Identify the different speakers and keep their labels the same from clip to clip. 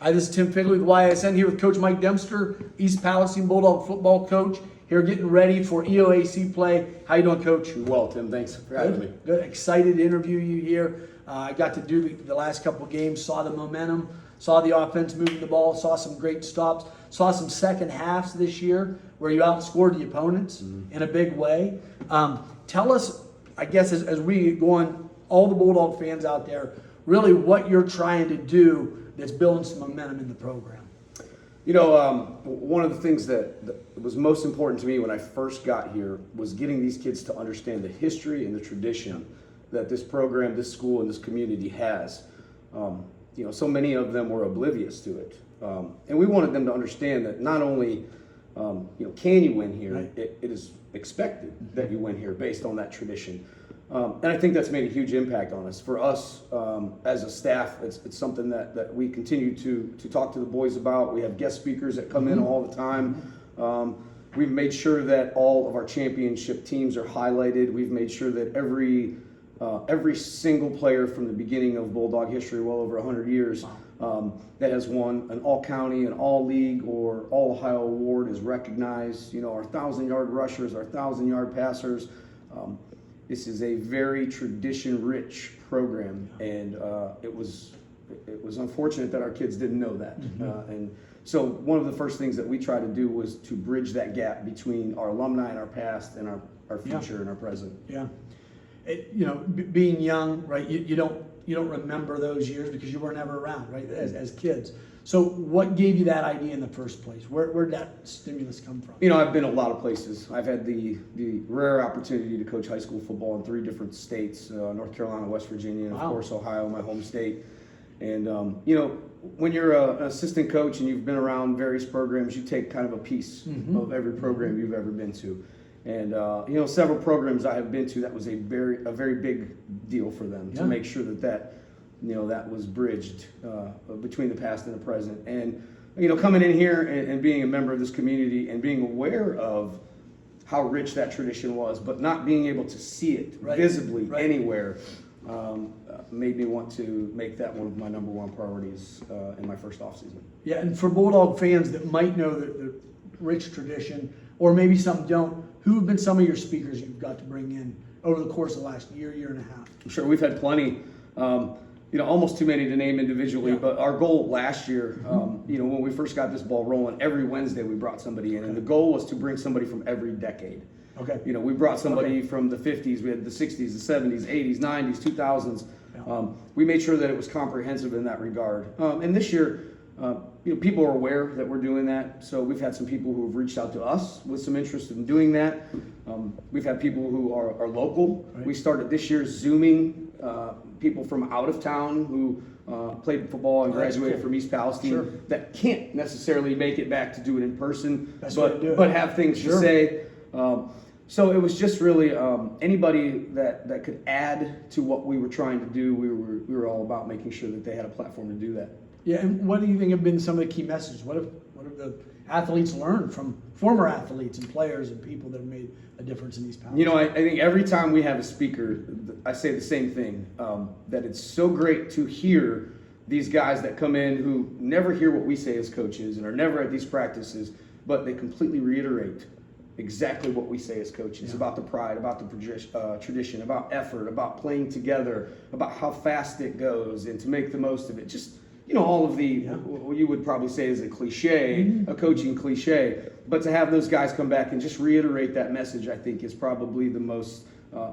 Speaker 1: Hi, this is Tim Figley with YSN here with Coach Mike Dempster, East Palestine Bulldog football coach, here getting ready for EOAC play. How you doing, Coach?
Speaker 2: Well, Tim, thanks for having me.
Speaker 1: Good. Excited to interview you here. I got to do the last couple of games, saw the momentum, saw the offense moving the ball, saw some great stops, saw some second halves this year where you outscored the opponents in a big way. Tell us, I guess, as we go on, all the Bulldog fans out there, really what you're trying to do that's building some momentum in the program.
Speaker 2: You know, one of the things that was most important to me when I first got here was getting these kids to understand the history and the tradition that this program, this school, and this community has. You know, so many of them were oblivious to it. And we wanted them to understand that not only, can you win here,
Speaker 1: right.
Speaker 2: it is expected that you win here based on that tradition. And I think that's made a huge impact on us. For us, as a staff, it's something that we continue to talk to the boys about. We have guest speakers that come in all the time. We've made sure that all of our championship teams are highlighted. We've made sure that every single player from the beginning of Bulldog history, well over 100 years, that has won an all-county, an all-league, or all-Ohio award is recognized. You know, our 1,000-yard rushers, our 1,000-yard passers. This is a very tradition-rich program, and it was unfortunate that our kids didn't know that. And so one of the first things that we tried to do was to bridge that gap between our alumni and our past and our future and our present.
Speaker 1: Yeah, being young, right? You don't remember those years because you were never around, right? As kids. So what gave you that idea in the first place? Where'd that stimulus come from?
Speaker 2: You know, I've been a lot of places. I've had the rare opportunity to coach high school football in 3 different states, North Carolina, West Virginia, and of course Ohio, my home state. And, when you're an assistant coach and you've been around various programs, you take kind of a piece of every program you've ever been to. And, several programs I have been to, that was a very big deal for them to make sure that was bridged between the past and the present. And, coming in here and being a member of this community and being aware of how rich that tradition was, but not being able to see it visibly anywhere, made me want to make that one of my number one priorities in my first offseason.
Speaker 1: Yeah, and for Bulldog fans that might know the rich tradition, or maybe some don't, who have been some of your speakers you've got to bring in over the course of the last year and a half?
Speaker 2: Sure, we've had plenty. Almost too many to name individually, but our goal last year, when we first got this ball rolling, every Wednesday we brought somebody in, and the goal was to bring somebody from every decade.
Speaker 1: Okay.
Speaker 2: We brought somebody from the 50s, we had the 60s, the 70s, 80s, 90s, 2000s. We made sure that it was comprehensive in that regard. And this year, people are aware that we're doing that. So we've had some people who have reached out to us with some interest in doing that. We've had people who are local. Right. We started this year Zooming people from out of town who played football and graduated from East Palestine that can't necessarily make it back to do it in person, but have things to say. So it was just really anybody that could add to what we were trying to do. We were all about making sure that they had a platform to do that.
Speaker 1: Yeah, and what do you think have been some of the key messages? What have the athletes learned from former athletes and players and people that have made a difference in these powers?
Speaker 2: I think every time we have a speaker, I say the same thing, that it's so great to hear these guys that come in who never hear what we say as coaches and are never at these practices, but they completely reiterate exactly what we say as coaches about the pride, about the tradition, about effort, about playing together, about how fast it goes and to make the most of it. Just, all of the, what you would probably say is a cliche, a coaching cliche, but to have those guys come back and just reiterate that message, I think is probably the most,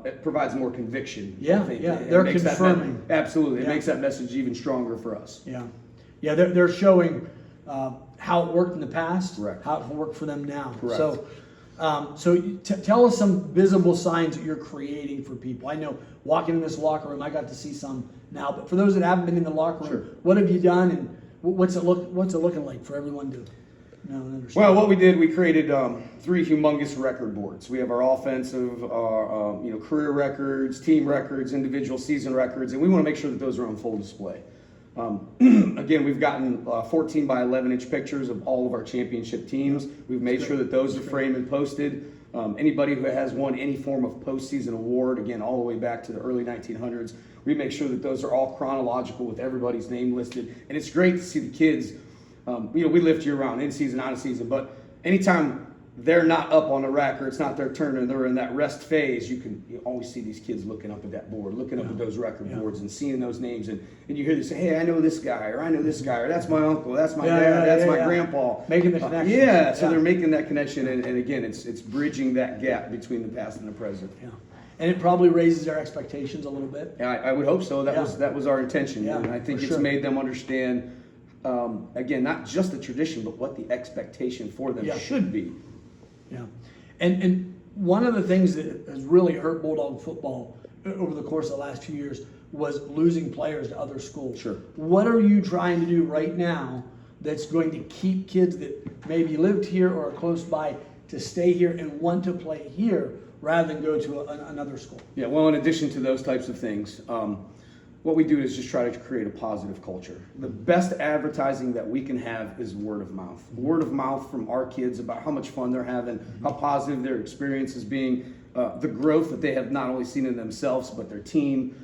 Speaker 2: it provides more conviction.
Speaker 1: Yeah,
Speaker 2: I think.
Speaker 1: They're confirming.
Speaker 2: Absolutely, it makes that message even stronger for us.
Speaker 1: Yeah, they're showing how it worked in the past,
Speaker 2: Correct.
Speaker 1: how it worked for them now.
Speaker 2: Correct.
Speaker 1: So tell us some visible signs that you're creating for people. I know walking in this locker room, I got to see some now, but for those that haven't been in the locker room, what have you done and what's it looking like for everyone to know and understand?
Speaker 2: Well, what we did, we created 3 humongous record boards. We have our offensive, our career records, team records, individual season records, and we want to make sure that those are on full display. Again, we've gotten 14 by 11 inch pictures of all of our championship teams. We've made sure that those are framed and posted. Anybody who has won any form of postseason award, again, all the way back to the early 1900s, we make sure that those are all chronological with everybody's name listed. And it's great to see the kids, we lift year round, in season, out of season, but anytime they're not up on the rack or it's not their turn and they're in that rest phase, you always see these kids looking up at that board, looking up at those record boards and seeing those names. And you hear them say, hey, I know this guy, or I know this guy, or that's my uncle, that's my dad, that's my grandpa.
Speaker 1: Making the connection.
Speaker 2: So they're making that connection. And again, it's bridging that gap between the past and the present.
Speaker 1: Yeah. And it probably raises their expectations a little bit.
Speaker 2: I would hope so. That was our intention.
Speaker 1: Yeah,
Speaker 2: and I think it's made them understand, again, not just the tradition, but what the expectation for them should be.
Speaker 1: Yeah. And one of the things that has really hurt Bulldog football over the course of the last few years was losing players to other schools.
Speaker 2: Sure.
Speaker 1: What are you trying to do right now that's going to keep kids that maybe lived here or are close by to stay here and want to play here rather than go to another school?
Speaker 2: Yeah, well, in addition to those types of things, what we do is just try to create a positive culture. The best advertising that we can have is word of mouth. Word of mouth from our kids about how much fun they're having, how positive their experience is being, the growth that they have not only seen in themselves, but their team.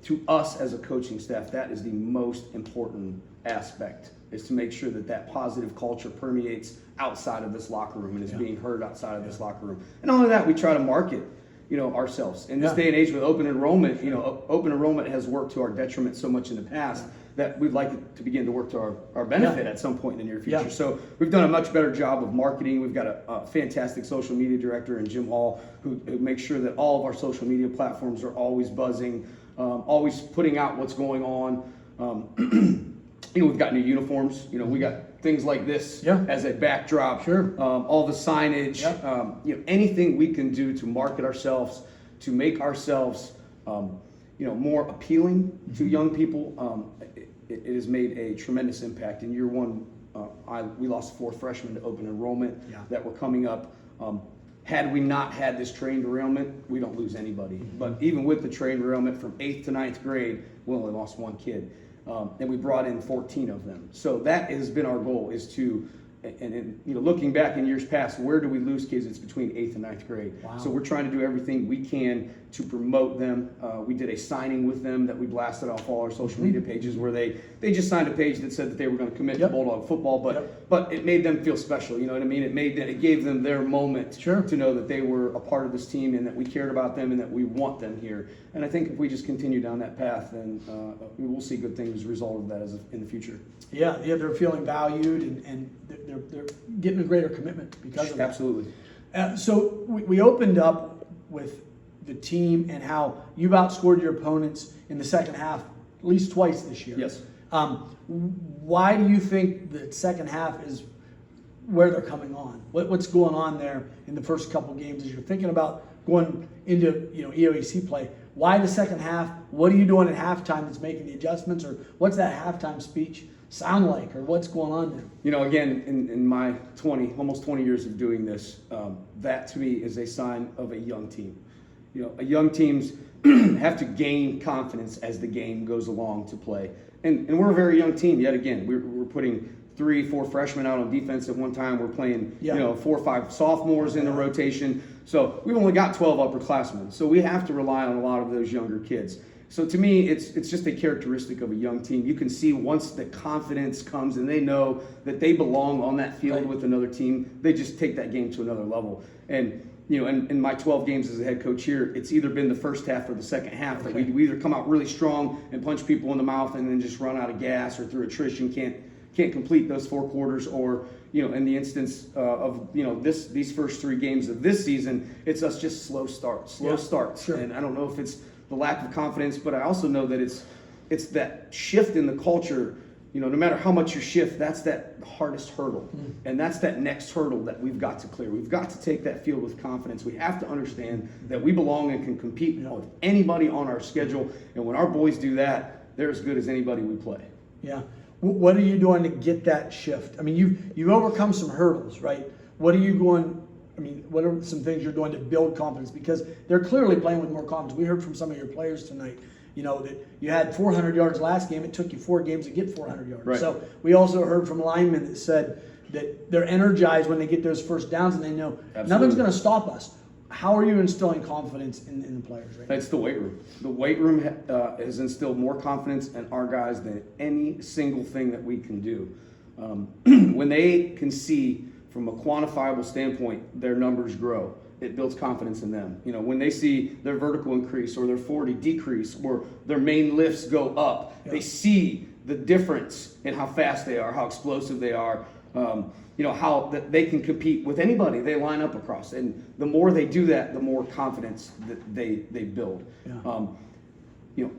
Speaker 2: To us as a coaching staff, that is the most important aspect, is to make sure that that positive culture permeates outside of this locker room and is being heard outside of this locker room. And all of that, we try to market ourselves. In this day and age with open enrollment, open enrollment has worked to our detriment so much in the past that we'd like it to begin to work to our benefit at some point in the near future. So we've done a much better job of marketing. We've got a fantastic social media director in Jim Hall who makes sure that all of our social media platforms are always buzzing, always putting out what's going on. We've got new uniforms. We got things like this as a backdrop.
Speaker 1: Sure.
Speaker 2: All the signage. Anything we can do to market ourselves, to make ourselves, more appealing to young people. It has made a tremendous impact. In year one, we lost 4 freshmen to open enrollment that were coming up. Had we not had this train derailment, we don't lose anybody. But even with the train derailment from 8th to 9th grade, we only lost 1 kid. And we brought in 14 of them. So that has been our goal, is to, and looking back in years past, where do we lose kids? It's between 8th and 9th grade.
Speaker 1: Wow.
Speaker 2: So we're trying to do everything we can to promote them. We did a signing with them that we blasted off all our social media pages, where they just signed a page that said that they were going to commit to Bulldog football, but it made them feel special. You know what I mean? It gave them their moment to know that they were a part of this team and that we cared about them and that we want them here. And I think if we just continue down that path, then we will see good things as a result of that in the future.
Speaker 1: Yeah, they're feeling valued and they're getting a greater commitment because of that.
Speaker 2: Absolutely.
Speaker 1: So we opened up with the team and how you've outscored your opponents in the second half at least twice this year.
Speaker 2: Yes.
Speaker 1: Why do you think the second half is where they're coming on? What's going on there in the first couple games as you're thinking about going into EOAC play? Why the second half? What are you doing at halftime that's making the adjustments, or what's that halftime speech sound like, or what's going on there?
Speaker 2: Again, in my almost 20 years of doing this, that to me is a sign of a young team. Young teams have to gain confidence as the game goes along to play. And we're a very young team, yet again. We're putting 3-4 freshmen out on defense at one time. We're playing 4 or 5 sophomores in the rotation. So we've only got 12 upperclassmen. So we have to rely on a lot of those younger kids. So to me, it's just a characteristic of a young team. You can see once the confidence comes and they know that they belong on that field with another team, they just take that game to another level. And in my 12 games as a head coach here, it's either been the first half or the second half that we either come out really strong and punch people in the mouth and then just run out of gas, or through attrition can't complete those 4 quarters, or in the instance of these first 3 games of this season, it's us just slow starts.
Speaker 1: Sure.
Speaker 2: And I don't know if it's the lack of confidence, but I also know that it's that shift in the culture. No matter how much you shift, that's that hardest hurdle. And that's that next hurdle that we've got to clear. We've got to take that field with confidence. We have to understand that we belong and can compete with anybody on our schedule. And when our boys do that, they're as good as anybody we play.
Speaker 1: Yeah. What are you doing to get that shift? I mean, you've overcome some hurdles, right? What are some things you're doing to build confidence? Because they're clearly playing with more confidence. We heard from some of your players tonight, that you had 400 yards last game. It took you 4 games to get 400 yards.
Speaker 2: Right.
Speaker 1: So we also heard from linemen that said that they're energized when they get those first downs and they know
Speaker 2: Absolutely.
Speaker 1: nothing's going to stop us. How are you instilling confidence in the players right now?
Speaker 2: It's the weight room. The weight room has instilled more confidence in our guys than any single thing that we can do. When they can see from a quantifiable standpoint their numbers grow, it builds confidence in them. You know, when they see their vertical increase or their 40 decrease or their main lifts go up, they see the difference in how fast they are, how explosive they are. You know, how that they can compete with anybody they line up across. And the more they do that, the more confidence that they build.
Speaker 1: Yeah.
Speaker 2: You know,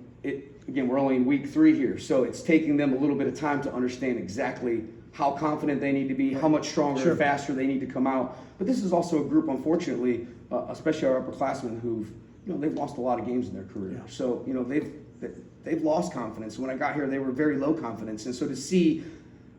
Speaker 2: again, we're only in week 3 here, so it's taking them a little bit of time to understand exactly how confident they need to be, how much stronger and faster they need to come out. But this is also a group, unfortunately, especially our upperclassmen who've, you know, they've lost a lot of games in their career.
Speaker 1: Yeah.
Speaker 2: So, you know, they've lost confidence. When I got here, they were very low confidence. And so to see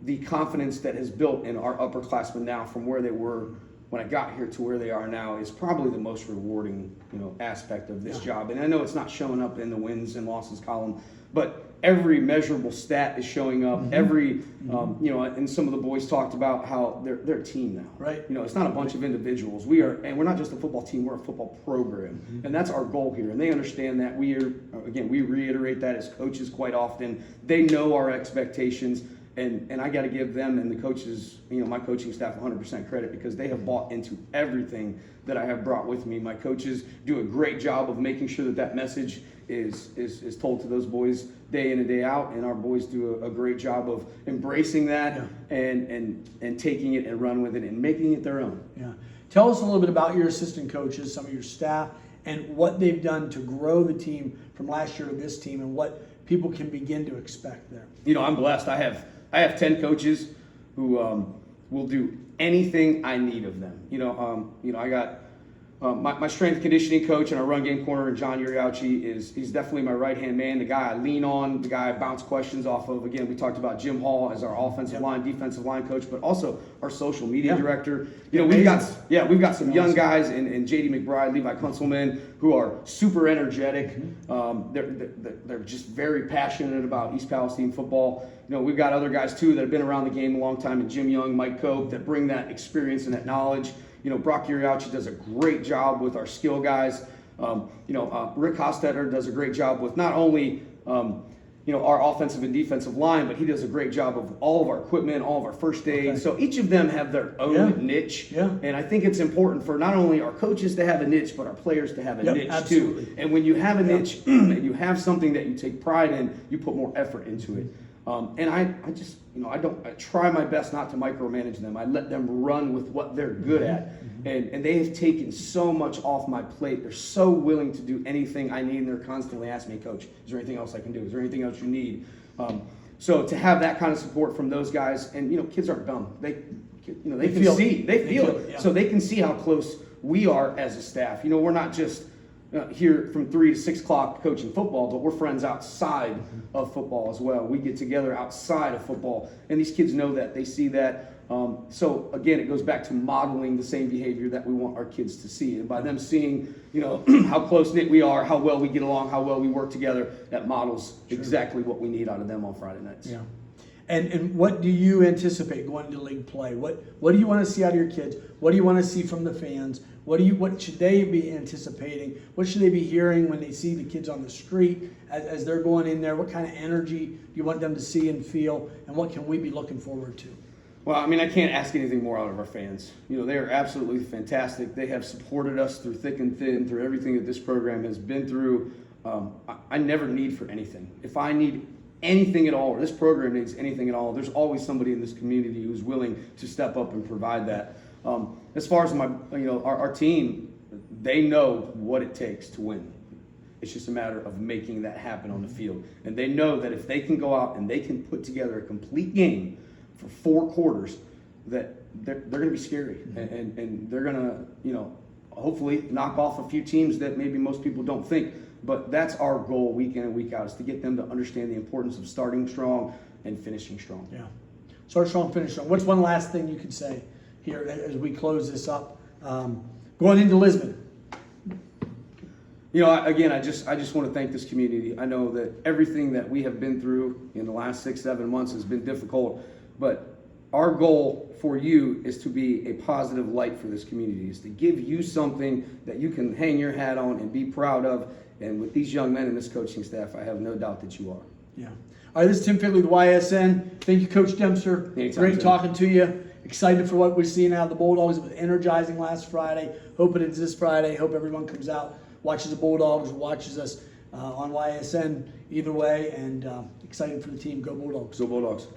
Speaker 2: the confidence that has built in our upperclassmen now from where they were when I got here to where they are now is probably the most rewarding, you know, aspect of this job. And I know it's not showing up in the wins and losses column, but every measurable stat is showing up. Every, you know, and some of the boys talked about how they're a team now.
Speaker 1: Right.
Speaker 2: You know, it's not a bunch of individuals. We are, and we're not just a football team. We're a football program, and that's our goal here. And they understand that. We are, again, we reiterate that as coaches quite often. They know our expectations. And I got to give them and the coaches, you know, my coaching staff 100% credit because they have bought into everything that I have brought with me. My coaches do a great job of making sure that that message is told to those boys day in and day out, and our boys do a great job of embracing that and taking it and run with it and making it their own.
Speaker 1: Yeah. Tell us a little bit about your assistant coaches, some of your staff, and what they've done to grow the team from last year to this team and what people can begin to expect there.
Speaker 2: You know, I'm blessed. I have 10 coaches who will do anything I need of them. You know, I got my strength conditioning coach and our run game corner, John Uriauchi, he's definitely my right-hand man, the guy I lean on, the guy I bounce questions off of. Again, we talked about Jim Hall as our offensive line, defensive line coach, but also our social media director. You know, we've got some young guys in JD McBride, Levi Kunzelman, who are super energetic. They're just very passionate about East Palestine football. You know, we've got other guys too that have been around the game a long time, and Jim Young, Mike Cope, that bring that experience and that knowledge. You know, Brock Uriauchi does a great job with our skill guys. Rick Hostetter does a great job with not only, our offensive and defensive line, but he does a great job of all of our equipment, all of our first aid. Okay. So each of them have their own niche. Yeah. And I think it's important for not only our coaches to have a niche, but our players to have a niche too. And when you have a niche and you have something that you take pride in, you put more effort into it. And I just, I try my best not to micromanage them. I let them run with what they're good at. And they have taken so much off my plate. They're so willing to do anything I need, and they're constantly asking me, Coach, is there anything else I can do? Is there anything else you need? So to have that kind of support from those guys, and kids aren't dumb. They feel it. Yeah. So they can see how close we are as a staff. We're not just here from 3 to 6 o'clock coaching football, but we're friends outside of football as well. We get together outside of football, and these kids know that. They see that. So again, it goes back to modeling the same behavior that we want our kids to see, and by them seeing, how close knit we are, how well we get along, how well we work together, that models exactly what we need out of them on Friday nights. Yeah.
Speaker 1: And what do you anticipate going to league play? What do you want to see out of your kids? What do you want to see from the fans? What should they be anticipating? What should they be hearing when they see the kids on the street as they're going in there? What kind of energy do you want them to see and feel? And what can we be looking forward to?
Speaker 2: Well, I can't ask anything more out of our fans. They are absolutely fantastic. They have supported us through thick and thin, through everything that this program has been through. I never need for anything. If I need anything at all, or this program needs anything at all, there's always somebody in this community who's willing to step up and provide that. As far as our team, they know what it takes to win. It's just a matter of making that happen on the field. And they know that if they can go out and they can put together a complete game for 4 quarters, that they're going to be scary. And they're going to, hopefully knock off a few teams that maybe most people don't think. But that's our goal week in and week out, is to get them to understand the importance of starting strong and finishing strong. Yeah.
Speaker 1: Start strong, finish strong. What's one last thing you could say here as we close this up? Going into Lisbon.
Speaker 2: Again, I just want to thank this community. I know that everything that we have been through in the last 6-7 months has been difficult, but our goal for you is to be a positive light for this community, is to give you something that you can hang your hat on and be proud of. And with these young men and this coaching staff, I have no doubt that you are.
Speaker 1: Yeah. All right, this is Tim Figley with YSN. Thank you, Coach Dempster.
Speaker 2: Anytime,
Speaker 1: Great
Speaker 2: Tim.
Speaker 1: talking to you. Excited for what we're seeing out of the Bulldogs. It was energizing last Friday. Hoping it's this Friday. Hope everyone comes out, watches the Bulldogs, watches us on YSN either way. And excited for the team. Go Bulldogs.
Speaker 2: Go Bulldogs.